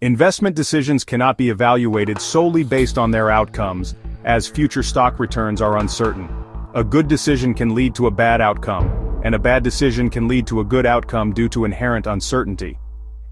Investment decisions cannot be evaluated solely based on their outcomes, as future stock returns are uncertain. A good decision can lead to a bad outcome, and a bad decision can lead to a good outcome due to inherent uncertainty.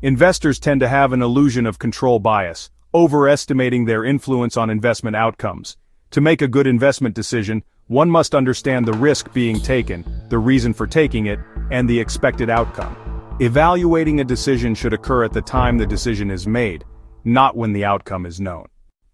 Investors tend to have an illusion of control bias, overestimating their influence on investment outcomes. To make a good investment decision, one must understand the risk being taken, the reason for taking it, and the expected outcome. Evaluating a decision should occur at the time the decision is made, not when the outcome is known.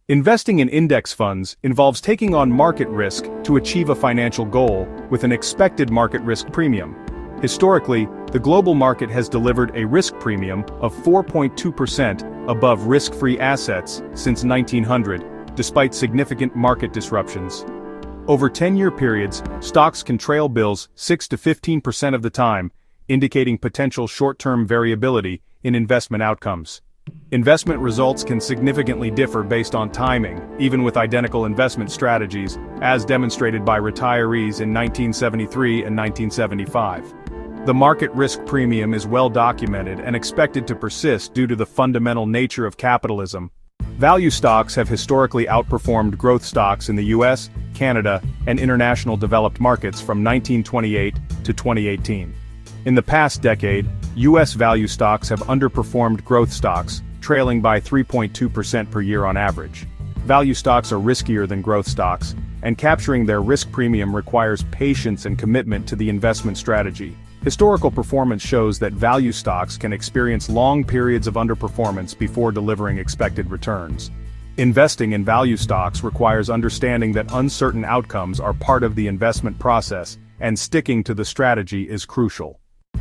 Investing in index funds involves taking on market risk to achieve a financial goal with an expected market risk premium. Historically, the global market has delivered a risk premium of 4.2% above risk-free assets since 1900, despite significant market disruptions. Over 10-year periods, stocks can trail bills 6 to 15% of the time, indicating potential short-term variability in investment outcomes. Investment results can significantly differ based on timing, even with identical investment strategies, as demonstrated by retirees in 1973 and 1975. The market risk premium is well documented and expected to persist due to the fundamental nature of capitalism. Value stocks have historically outperformed growth stocks in the US, Canada, and international developed markets from 1928 to 2018. In the past decade, US value stocks have underperformed growth stocks, trailing by 3.2% per year on average. Value stocks are riskier than growth stocks, and capturing their risk premium requires patience and commitment to the investment strategy. Historical performance shows that value stocks can experience long periods of underperformance before delivering expected returns. Investing in value stocks requires understanding that uncertain outcomes are part of the investment process, and sticking to the strategy is crucial.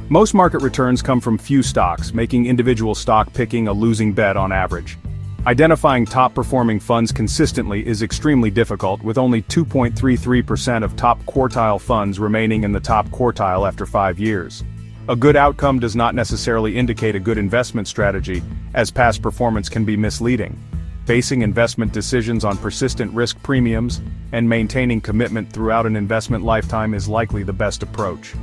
Most market returns come from few stocks, making individual stock picking a losing bet on average. Identifying top-performing funds consistently is extremely difficult, with only 2.33% of top quartile funds remaining in the top quartile after 5 years. A good outcome does not necessarily indicate a good investment strategy, as past performance can be misleading. Basing investment decisions on persistent risk premiums and maintaining commitment throughout an investment lifetime is likely the best approach.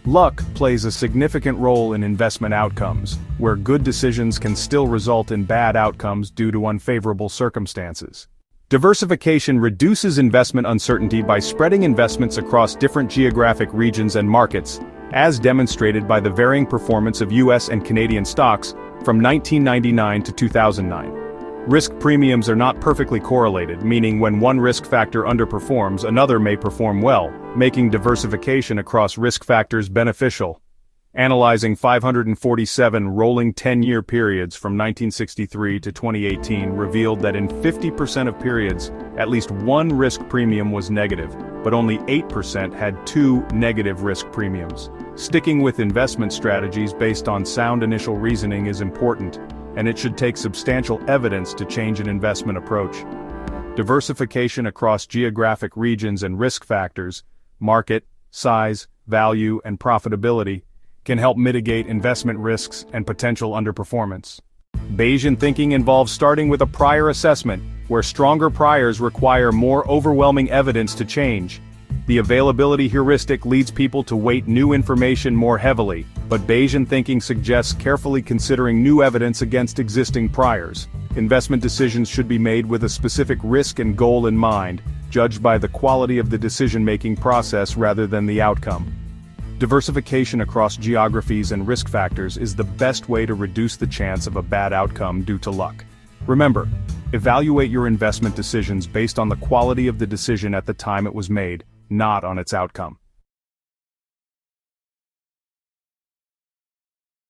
Luck plays a significant role in investment outcomes, where good decisions can still result in bad outcomes due to unfavorable circumstances. Diversification reduces investment uncertainty by spreading investments across different geographic regions and markets, as demonstrated by the varying performance of US and Canadian stocks from 1999 to 2009. Risk premiums are not perfectly correlated, meaning when one risk factor underperforms, another may perform well, making diversification across risk factors beneficial. Analyzing 547 rolling 10-year periods from 1963 to 2018 revealed that in 50% of periods, at least one risk premium was negative, but only 8% had 2 negative risk premiums. Sticking with investment strategies based on sound initial reasoning is important, and it should take substantial evidence to change an investment approach. Diversification across geographic regions and risk factors, market, size, value, and profitability, can help mitigate investment risks and potential underperformance. Bayesian thinking involves starting with a prior assessment, where stronger priors require more overwhelming evidence to change. The availability heuristic leads people to weight new information more heavily, but Bayesian thinking suggests carefully considering new evidence against existing priors. Investment decisions should be made with a specific risk and goal in mind, judged by the quality of the decision-making process rather than the outcome. Diversification across geographies and risk factors is the best way to reduce the chance of a bad outcome due to luck. Remember, evaluate your investment decisions based on the quality of the decision at the time it was made, not on its outcome.